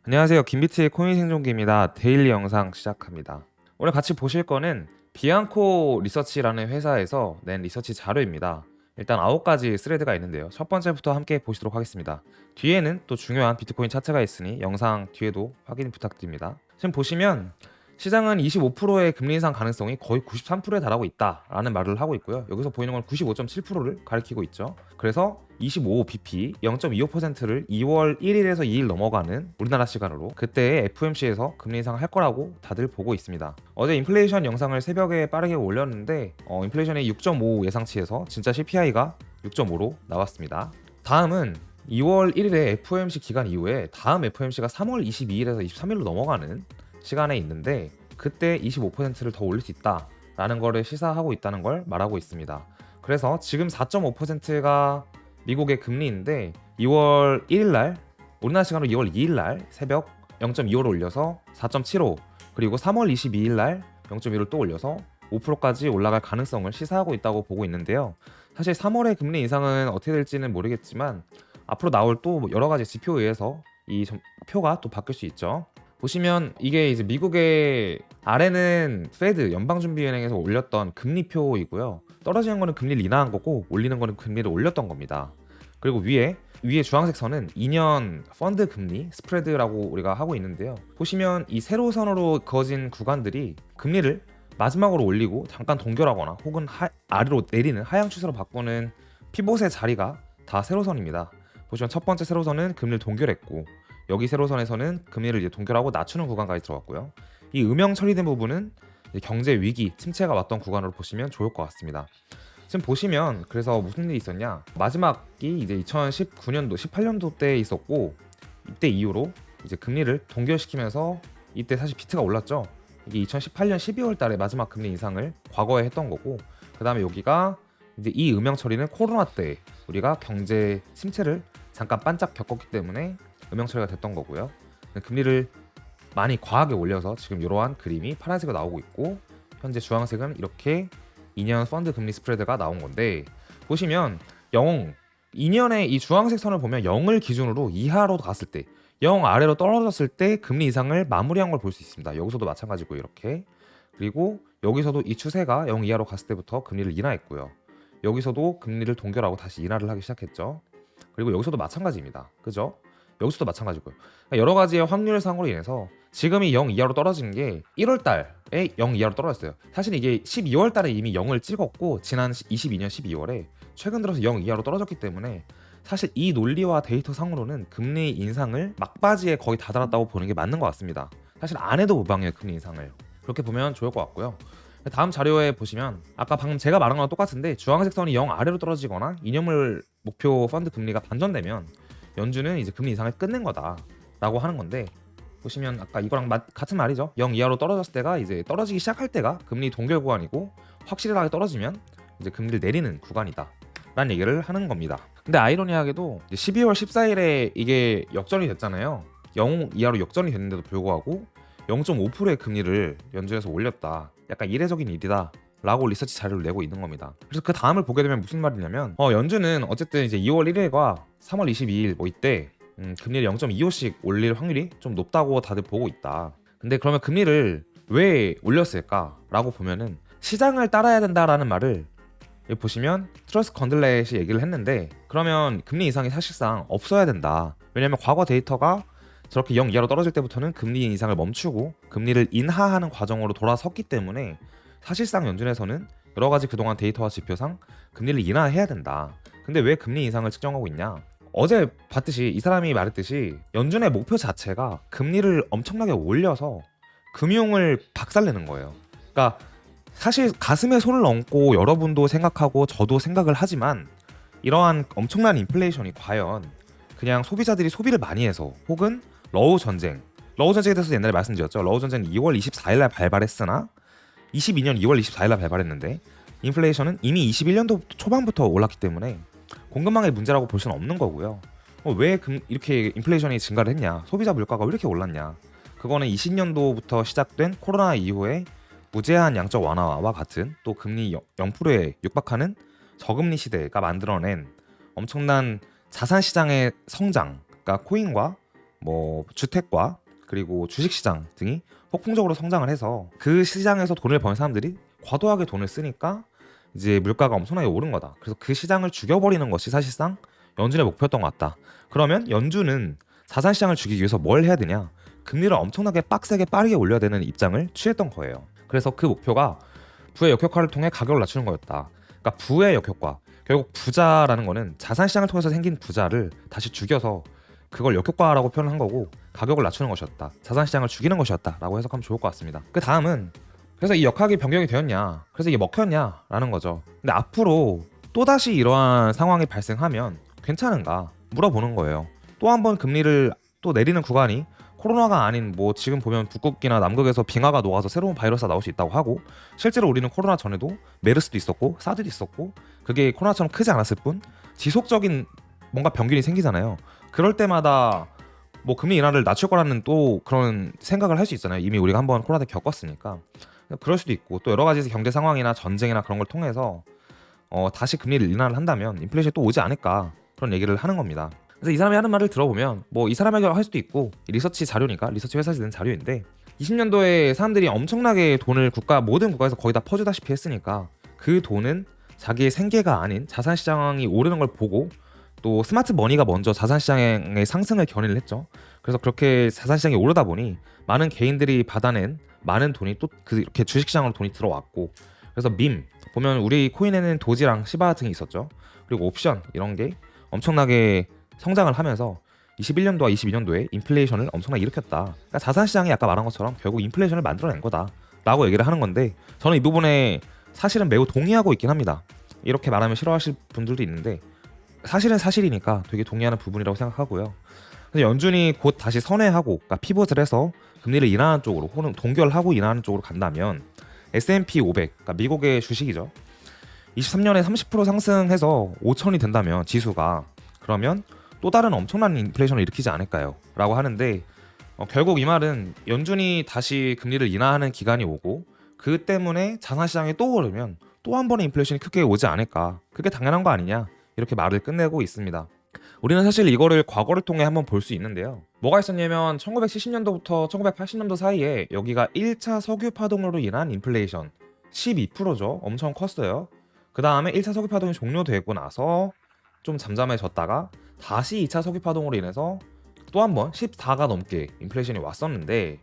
안녕하세요. 김비트의 코인 생존기입니다. 데일리 영상 시작합니다. 오늘 같이 보실 거는 비앙코 리서치라는 회사에서 낸 리서치 자료입니다. 일단 9가지 스레드가 있는데요. 첫 번째부터 함께 보시도록 하겠습니다. 뒤에는 또 중요한 비트코인 차트가 있으니 영상 뒤에도 확인 부탁드립니다. 지금 보시면 시장은 25%의 금리 인상 가능성이 거의 93%에 달하고 있다라는 말을 하고 있고요. 여기서 보이는 건 95.7%를 가리키고 있죠. 그래서 25bp 0.25%를 2월 1일에서 2일 넘어가는 우리나라 시간으로 그때 FOMC에서 금리 인상을 할 거라고 다들 보고 있습니다. 어제 인플레이션 영상을 새벽에 빠르게 올렸는데 인플레이션이 6.5 예상치에서 진짜 CPI가 6.5로 나왔습니다. 다음은 2월 1일에 FOMC 기간 이후에 다음 FOMC가 3월 22일에서 23일로 넘어가는 시간에 있는데 그때 25%를 더 올릴 수 있다라는 거를 시사하고 있다는 걸 말하고 있습니다. 그래서 지금 4.5%가 미국의 금리인데 2월 1일 날 우리나라 시간으로 2월 2일 날 새벽 0.25를 올려서 4.75 그리고 3월 22일 날 0.1을 또 올려서 5%까지 올라갈 가능성을 시사하고 있다고 보고 있는데요. 사실 3월의 금리 인상은 어떻게 될지는 모르겠지만 앞으로 나올 또 여러 가지 지표에 의해서 이 표가 또 바뀔 수 있죠. 보시면 이게 이제 미국의 아래는 페드 연방준비은행에서 올렸던 금리표이고요. 떨어지는 거는 금리를 인하한 거고 올리는 거는 금리를 올렸던 겁니다. 그리고 위에 주황색 선은 2년 펀드 금리 스프레드라고 우리가 하고 있는데요. 보시면 이 세로선으로 그어진 구간들이 금리를 마지막으로 올리고 잠깐 동결하거나 혹은 아래로 내리는 하향 추세로 바꾸는 피봇의 자리가 다 세로선입니다. 보시면 첫 번째 세로선은 금리를 동결했고 여기 세로선에서는 금리를 이제 동결하고 낮추는 구간까지 들어갔고요. 이 음영 처리된 부분은 경제 위기, 침체가 왔던 구간으로 보시면 좋을 것 같습니다. 지금 보시면 그래서 무슨 일이 있었냐? 마지막이 이제 2019년도, 18년도 때 있었고 이때 이후로 이제 금리를 동결시키면서 이때 사실 비트가 올랐죠. 이게 2018년 12월 달에 마지막 금리 인상을 과거에 했던 거고 그다음에 여기가 이제 이 음영 처리는 코로나 때 우리가 경제 침체를 잠깐 반짝 겪었기 때문에 음영 처리가 됐던 거고요. 금리를 많이 과하게 올려서 지금 이러한 그림이 파란색으로 나오고 있고 현재 주황색은 이렇게 2년 펀드 금리 스프레드가 나온 건데 보시면 2년의 이 주황색 선을 보면 0을 기준으로 이하로 갔을 때 0 아래로 떨어졌을 때 금리 인상을 마무리한 걸 볼 수 있습니다. 여기서도 마찬가지고 이렇게 그리고 여기서도 이 추세가 0 이하로 갔을 때부터 금리를 인하했고요. 여기서도 금리를 동결하고 다시 인하를 하기 시작했죠. 그리고 여기서도 마찬가지입니다. 그죠? 여기서도 마찬가지고요. 그러니까 여러 가지의 확률상으로 인해서 지금이 0 이하로 떨어진 게 1월 달에 0 이하로 떨어졌어요. 사실 이게 12월 달에 이미 0을 찍었고 지난 22년 12월에 최근 들어서 0 이하로 떨어졌기 때문에 사실 이 논리와 데이터 상으로는 금리 인상을 막바지에 거의 다다랐다고 보는 게 맞는 것 같습니다. 사실 안 해도 무방해요 금리 인상을. 그렇게 보면 좋을 것 같고요. 다음 자료에 보시면 아까 방금 제가 말한 거랑 똑같은데 주황색 선이 0 아래로 떨어지거나 2년물 목표 펀드 금리가 반전되면 연준은 이제 금리 인상을 끝낸 거다라고 하는 건데 보시면 아까 이거랑 같은 말이죠. 0 이하로 떨어졌을 때가 이제 떨어지기 시작할 때가 금리 동결 구간이고 확실하게 떨어지면 이제 금리를 내리는 구간이다 라는 얘기를 하는 겁니다. 근데 아이러니하게도 12월 14일에 이게 역전이 됐잖아요. 0 이하로 역전이 됐는데도 불구하고 0.5%의 금리를 연준에서 올렸다. 약간 이례적인 일이다 라고 리서치 자료를 내고 있는 겁니다. 그래서 그 다음을 보게 되면 무슨 말이냐면 연준은 어쨌든 이제 2월 1일과 3월 22일 뭐 이때 금리를 0.25씩 올릴 확률이 좀 높다고 다들 보고 있다. 근데 그러면 금리를 왜 올렸을까 라고 보면은 시장을 따라야 된다라는 말을 여기 보시면 트러스 건들렛이 얘기를 했는데 그러면 금리 인상이 사실상 없어야 된다. 왜냐면 과거 데이터가 저렇게 0 이하로 떨어질 때부터는 금리 인상을 멈추고 금리를 인하하는 과정으로 돌아섰기 때문에 사실상 연준에서는 여러 가지 그동안 데이터와 지표상 금리를 인하해야 된다. 근데 왜 금리 인상을 측정하고 있냐? 어제 봤듯이 이 사람이 말했듯이 연준의 목표 자체가 금리를 엄청나게 올려서 금융을 박살내는 거예요. 그러니까 사실 가슴에 손을 얹고 여러분도 생각하고 저도 생각을 하지만 이러한 엄청난 인플레이션이 과연 그냥 소비자들이 소비를 많이 해서 혹은 러우 전쟁에 대해서 옛날에 말씀드렸죠. 러우 전쟁은 2월 24일 날 발발했으나 22년 2월 24일 날 발발했는데 인플레이션은 이미 21년도 초반부터 올랐기 때문에 공급망의 문제라고 볼 수는 없는 거고요. 왜 이렇게 인플레이션이 증가를 했냐? 소비자 물가가 왜 이렇게 올랐냐? 그거는 20년도부터 시작된 코로나 이후에 무제한 양적 완화와 같은 또 금리 0%에 육박하는 저금리 시대가 만들어낸 엄청난 자산 시장의 성장, 그러니까 코인과 뭐 주택과 그리고 주식시장 등이 폭풍적으로 성장을 해서 그 시장에서 돈을 버는 사람들이 과도하게 돈을 쓰니까 이제 물가가 엄청나게 오른 거다. 그래서 그 시장을 죽여버리는 것이 사실상 연준의 목표였던 것 같다. 그러면 연준은 자산시장을 죽이기 위해서 뭘 해야 되냐? 금리를 엄청나게 빡세게 빠르게 올려야 되는 입장을 취했던 거예요. 그래서 그 목표가 부의 역효과를 통해 가격을 낮추는 거였다. 그러니까 부의 역효과, 결국 부자라는 거는 자산시장을 통해서 생긴 부자를 다시 죽여서 그걸 역효과라고 표현을 한 거고 가격을 낮추는 것이었다. 자산시장을 죽이는 것이었다라고 해석하면 좋을 것 같습니다. 그 다음은 그래서 이 역학이 변경이 되었냐? 그래서 이게 먹혔냐라는 거죠. 근데 앞으로 또다시 이러한 상황이 발생하면 괜찮은가 물어보는 거예요. 또 한 번 금리를 또 내리는 구간이 코로나가 아닌 뭐 지금 보면 북극이나 남극에서 빙하가 녹아서 새로운 바이러스가 나올 수 있다고 하고 실제로 우리는 코로나 전에도 메르스도 있었고 사드도 있었고 그게 코로나처럼 크지 않았을 뿐 지속적인 뭔가 병균이 생기잖아요. 그럴 때마다 뭐 금리 인하를 낮출 거라는 또 그런 생각을 할 수 있잖아요. 이미 우리가 한번 코로나 때 겪었으니까. 그럴 수도 있고 또 여러 가지 경제 상황이나 전쟁이나 그런 걸 통해서 다시 금리를 인하를 한다면 인플레이션이 또 오지 않을까 그런 얘기를 하는 겁니다. 그래서 이 사람이 하는 말을 들어보면 뭐 이 사람에게 할 수도 있고 리서치 자료니까 리서치 회사에서 낸 자료인데 20년도에 사람들이 엄청나게 돈을 모든 국가에서 거의 다 퍼주다시피 했으니까 그 돈은 자기의 생계가 아닌 자산시장이 오르는 걸 보고 또 스마트 머니가 먼저 자산시장의 상승을 견인을 했죠. 그래서 그렇게 자산시장이 오르다 보니 많은 개인들이 받아낸 많은 돈이 또 그렇게 주식시장으로 돈이 들어왔고 그래서 밈 보면 우리 코인에는 도지랑 시바 등이 있었죠. 그리고 옵션 이런 게 엄청나게 성장을 하면서 21년도와 22년도에 인플레이션을 엄청나게 일으켰다. 그러니까 자산시장이 아까 말한 것처럼 결국 인플레이션을 만들어낸 거다 라고 얘기를 하는 건데 저는 이 부분에 사실은 매우 동의하고 있긴 합니다. 이렇게 말하면 싫어하실 분들도 있는데 사실은 사실이니까 되게 동의하는 부분이라고 생각하고요. 그래서 연준이 곧 다시 선회하고 그러니까 피벗을 해서 금리를 인하하는 쪽으로 혹은 동결하고 인하하는 쪽으로 간다면 S&P 500 그러니까 미국의 주식이죠. 23년에 30% 상승해서 5천이 된다면 지수가 그러면 또 다른 엄청난 인플레이션을 일으키지 않을까요? 라고 하는데 결국 이 말은 연준이 다시 금리를 인하하는 기간이 오고 그 때문에 자산시장이 또 오르면 또 한 번의 인플레이션이 크게 오지 않을까 그게 당연한 거 아니냐 이렇게 말을 끝내고 있습니다. 우리는 사실 이거를 과거를 통해 한번 볼 수 있는데요. 뭐가 있었냐면 1970년도부터 1980년도 사이에 여기가 1차 석유 파동으로 인한 인플레이션 12%죠. 엄청 컸어요. 그 다음에 1차 석유 파동이 종료되고 나서 좀 잠잠해졌다가 다시 2차 석유 파동으로 인해서 또 한 번 14가 넘게 인플레이션이 왔었는데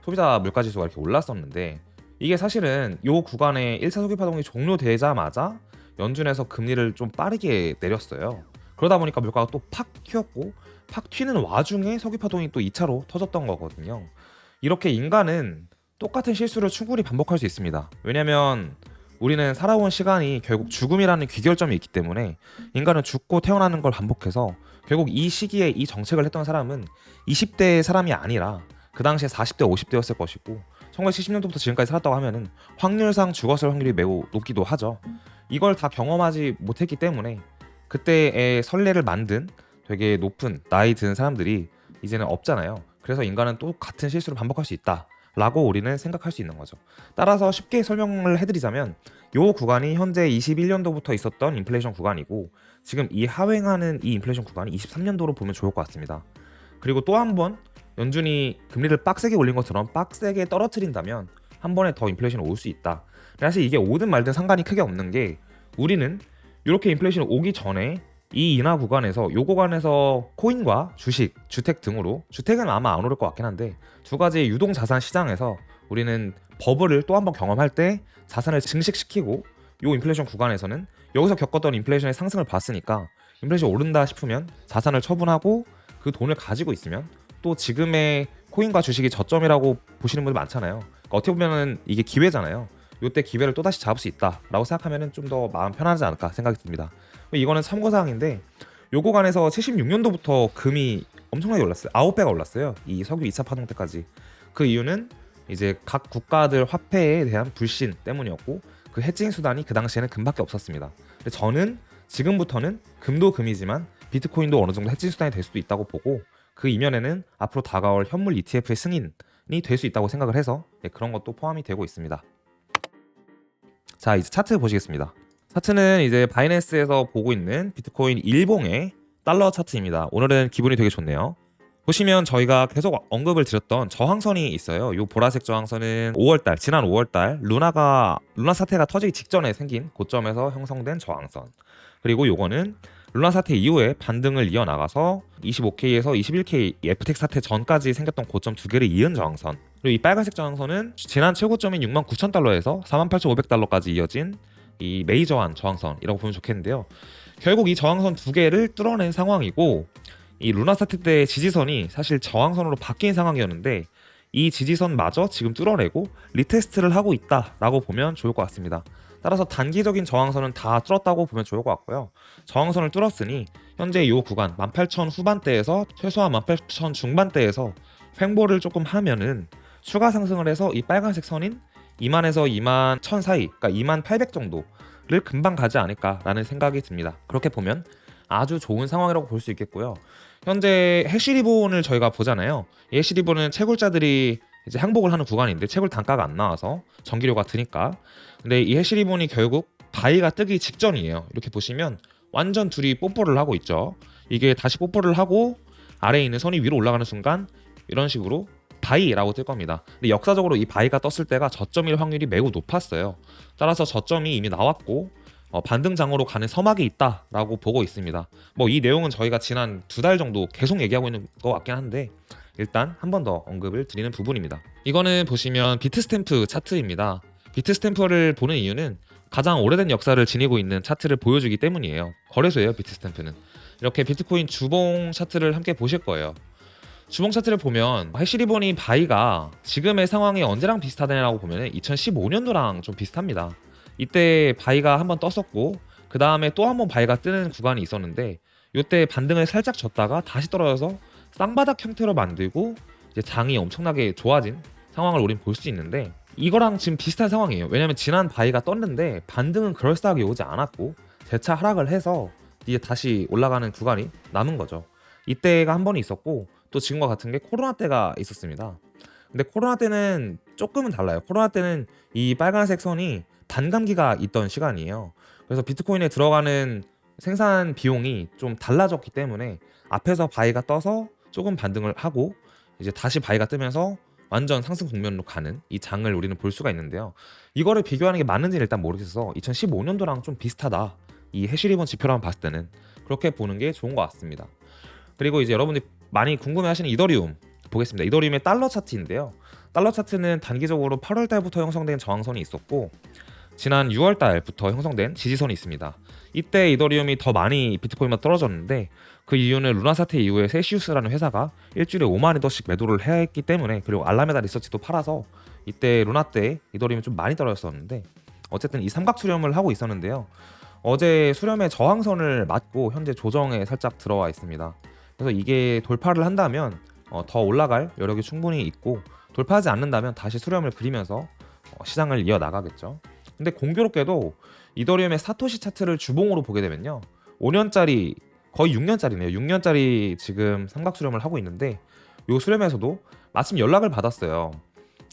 소비자 물가지수가 이렇게 올랐었는데 이게 사실은 이 구간에 1차 석유 파동이 종료되자마자 연준에서 금리를 좀 빠르게 내렸어요. 그러다 보니까 물가가 또 팍 튀었고 팍 튀는 와중에 석유 파동이 또 2차로 터졌던 거거든요. 이렇게 인간은 똑같은 실수를 충분히 반복할 수 있습니다. 왜냐면 우리는 살아온 시간이 결국 죽음이라는 귀결점이 있기 때문에 인간은 죽고 태어나는 걸 반복해서 결국 이 시기에 이 정책을 했던 사람은 20대의 사람이 아니라 그 당시에 40대, 50대였을 것이고 1970년도부터 지금까지 살았다고 하면은 확률상 죽었을 확률이 매우 높기도 하죠. 이걸 다 경험하지 못했기 때문에 그때의 선례를 만든 되게 높은 나이 든 사람들이 이제는 없잖아요. 그래서 인간은 또 같은 실수를 반복할 수 있다 라고 우리는 생각할 수 있는 거죠. 따라서 쉽게 설명을 해드리자면 이 구간이 현재 21년도부터 있었던 인플레이션 구간이고 지금 이 하행하는 이 인플레이션 구간이 23년도로 보면 좋을 것 같습니다. 그리고 또 한 번 연준이 금리를 빡세게 올린 것처럼 빡세게 떨어뜨린다면 한 번에 더 인플레이션이 올 수 있다. 사실 이게 오든 말든 상관이 크게 없는 게 우리는 이렇게 인플레이션이 오기 전에 이 인하 구간에서 요 구간에서 코인과 주식, 주택 등으로 주택은 아마 안 오를 것 같긴 한데 두 가지 유동 자산 시장에서 우리는 버블을 또 한 번 경험할 때 자산을 증식시키고 요 인플레이션 구간에서는 여기서 겪었던 인플레이션의 상승을 봤으니까 인플레이션이 오른다 싶으면 자산을 처분하고 그 돈을 가지고 있으면 또 지금의 코인과 주식이 저점이라고 보시는 분들 많잖아요. 그러니까 어떻게 보면은 이게 기회잖아요. 요때 기회를 또다시 잡을 수 있다라고 생각하면 좀 더 마음 편하지 않을까 생각이 듭니다. 이거는 참고사항인데 요 구간에서 76년도부터 금이 엄청나게 올랐어요. 9배가 올랐어요. 이 석유 2차 파동 때까지. 그 이유는 이제 각 국가들 화폐에 대한 불신 때문이었고 그 해칭 수단이 그 당시에는 금밖에 없었습니다. 근데 저는 지금부터는 금도 금이지만 비트코인도 어느 정도 해칭 수단이 될 수도 있다고 보고 그 이면에는 앞으로 다가올 현물 ETF의 승인이 될 수 있다고 생각을 해서 그런 것도 포함이 되고 있습니다. 자, 이제 차트 보시겠습니다. 차트는 이제 바이낸스에서 보고 있는 비트코인 일봉의 달러 차트입니다. 오늘은 기분이 되게 좋네요. 보시면 저희가 계속 언급을 드렸던 저항선이 있어요. 요 보라색 저항선은 5월달, 지난 5월달 루나 사태가 터지기 직전에 생긴 고점에서 형성된 저항선. 그리고 요거는 루나 사태 이후에 반등을 이어나가서 25K에서 21K FTX 사태 전까지 생겼던 고점 두 개를 이은 저항선. 그리고 이 빨간색 저항선은 지난 최고점인 69,000달러에서 48,500달러까지 이어진 이 메이저한 저항선이라고 보면 좋겠는데요. 결국 이 저항선 두 개를 뚫어낸 상황이고, 이 루나 사태 때 지지선이 사실 저항선으로 바뀐 상황이었는데 이 지지선마저 지금 뚫어내고 리테스트를 하고 있다라고 보면 좋을 것 같습니다. 따라서 단기적인 저항선은 다 뚫었다고 보면 좋을 것 같고요. 저항선을 뚫었으니 현재 이 구간 18,000 후반대에서 최소한 18,000 중반대에서 횡보를 조금 하면은 추가 상승을 해서 이 빨간색 선인 2만에서 2만 1000 사이, 그러니까 2만 800 정도를 금방 가지 않을까라는 생각이 듭니다. 그렇게 보면 아주 좋은 상황이라고 볼 수 있겠고요. 현재 해시리본을 저희가 보잖아요. 이 해시리본은 채굴자들이 이제 항복을 하는 구간인데 채굴 단가가 안 나와서 전기료가 드니까. 근데 이 해시리본이 결국 바위가 뜨기 직전이에요. 이렇게 보시면 완전 둘이 뽀뽀를 하고 있죠. 이게 다시 뽀뽀를 하고 아래에 있는 선이 위로 올라가는 순간 이런 식으로 바이라고 뜰 겁니다. 근데 역사적으로 이 바이가 떴을 때가 저점일 확률이 매우 높았어요. 따라서 저점이 이미 나왔고 반등 장으로 가는 서막이 있다라고 보고 있습니다. 뭐 이 내용은 저희가 지난 2달 정도 계속 얘기하고 있는 것 같긴 한데 일단 한 번 더 언급을 드리는 부분입니다. 이거는 보시면 비트스탬프 차트입니다. 비트스탬프를 보는 이유는 가장 오래된 역사를 지니고 있는 차트를 보여주기 때문이에요. 거래소예요, 비트스탬프는. 이렇게 비트코인 주봉 차트를 함께 보실 거예요. 주봉 차트를 보면 해시리본이 바이가 지금의 상황이 언제랑 비슷하다고 보면 2015년도랑 좀 비슷합니다. 이때 바이가 한번 떴었고 그 다음에 또 한 번 바이가 뜨는 구간이 있었는데 이때 반등을 살짝 줬다가 다시 떨어져서 쌍바닥 형태로 만들고 이제 장이 엄청나게 좋아진 상황을 우린 볼 수 있는데 이거랑 지금 비슷한 상황이에요. 왜냐면 지난 바이가 떴는데 반등은 그럴싸하게 오지 않았고 재차 하락을 해서 이제 다시 올라가는 구간이 남은 거죠. 이때가 한 번 있었고 또 지금과 같은 게 코로나 때가 있었습니다. 근데 코로나 때는 조금은 달라요. 코로나 때는 이 빨간색 선이 단감기가 있던 시간이에요. 그래서 비트코인에 들어가는 생산 비용이 좀 달라졌기 때문에 앞에서 바이가 떠서 조금 반등을 하고 이제 다시 바이가 뜨면서 완전 상승 국면으로 가는 이 장을 우리는 볼 수가 있는데요. 이거를 비교하는 게 맞는지는 일단 모르겠어서 2015년도랑 좀 비슷하다. 이 해시리본 지표랑 봤을 때는 그렇게 보는 게 좋은 것 같습니다. 그리고 이제 여러분들이 많이 궁금해하시는 이더리움 보겠습니다. 이더리움의 달러 차트인데요. 달러 차트는 단기적으로 8월 달부터 형성된 저항선이 있었고 지난 6월 달부터 형성된 지지선이 있습니다. 이때 이더리움이 더 많이 비트코인만 떨어졌는데 그 이유는 루나 사태 이후에 셀시우스라는 회사가 일주일에 5만 더씩 매도를 해야 했기 때문에, 그리고 알라메다 리서치도 팔아서 이때 루나 때 이더리움이 좀 많이 떨어졌었는데 어쨌든 이 삼각 수렴을 하고 있었는데요. 어제 수렴의 저항선을 맞고 현재 조정에 살짝 들어와 있습니다. 그래서 이게 돌파를 한다면 더 올라갈 여력이 충분히 있고 돌파하지 않는다면 다시 수렴을 그리면서 시장을 이어나가겠죠. 근데 공교롭게도 이더리움의 사토시 차트를 주봉으로 보게 되면요, 5년짜리 거의 6년짜리네요. 6년짜리 지금 삼각 수렴을 하고 있는데 이 수렴에서도 마침 연락을 받았어요.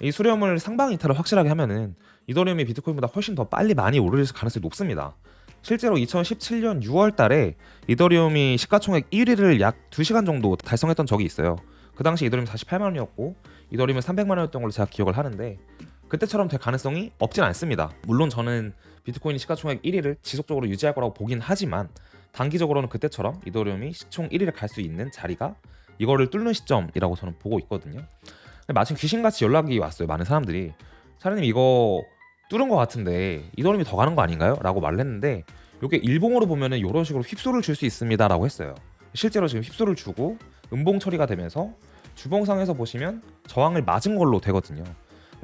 이 수렴을 상방 이탈을 확실하게 하면은 이더리움이 비트코인보다 훨씬 더 빨리 많이 오를 가능성이 높습니다. 실제로 2017년 6월 달에 이더리움이 시가총액 1위를 약 2시간 정도 달성했던 적이 있어요. 그 당시 이더리움 48만 원이었고 이더리움은 300만 원이었던 걸로 제가 기억을 하는데 그때처럼 될 가능성이 없진 않습니다. 물론 저는 비트코인이 시가총액 1위를 지속적으로 유지할 거라고 보긴 하지만 단기적으로는 그때처럼 이더리움이 시총 1위를 갈 수 있는 자리가 이거를 뚫는 시점이라고 저는 보고 있거든요. 근데 마침 귀신같이 연락이 왔어요. 많은 사람들이 차라님 이거 뚫은 것 같은데 이더리움이 더 가는 거 아닌가요? 라고 말을 했는데 이게 일봉으로 보면은 이런 식으로 휩소를 줄 수 있습니다 라고 했어요. 실제로 지금 휩소를 주고 음봉 처리가 되면서 주봉상에서 보시면 저항을 맞은 걸로 되거든요.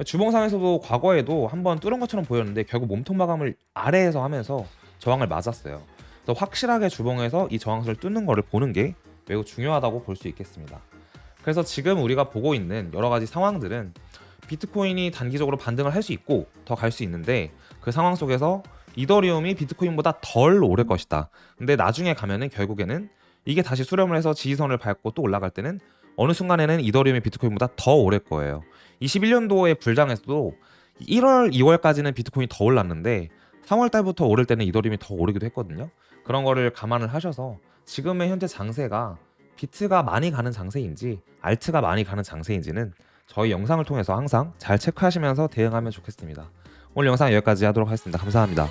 주봉상에서도 과거에도 한번 뚫은 것처럼 보였는데 결국 몸통 마감을 아래에서 하면서 저항을 맞았어요. 그래서 확실하게 주봉에서 이 저항선을 뚫는 거를 보는 게 매우 중요하다고 볼 수 있겠습니다. 그래서 지금 우리가 보고 있는 여러 가지 상황들은 비트코인이 단기적으로 반등을 할 수 있고 더 갈 수 있는데 그 상황 속에서 이더리움이 비트코인보다 덜 오를 것이다. 근데 나중에 가면은 결국에는 이게 다시 수렴을 해서 지지선을 밟고 또 올라갈 때는 어느 순간에는 이더리움이 비트코인보다 더 오를 거예요. 21년도의 불장에서도 1월, 2월까지는 비트코인이 더 올랐는데 3월 달부터 오를 때는 이더리움이 더 오르기도 했거든요. 그런 거를 감안을 하셔서 지금의 현재 장세가 비트가 많이 가는 장세인지 알트가 많이 가는 장세인지는 저희 영상을 통해서 항상 잘 체크하시면서 대응하면 좋겠습니다. 오늘 영상 여기까지 하도록 하겠습니다. 감사합니다.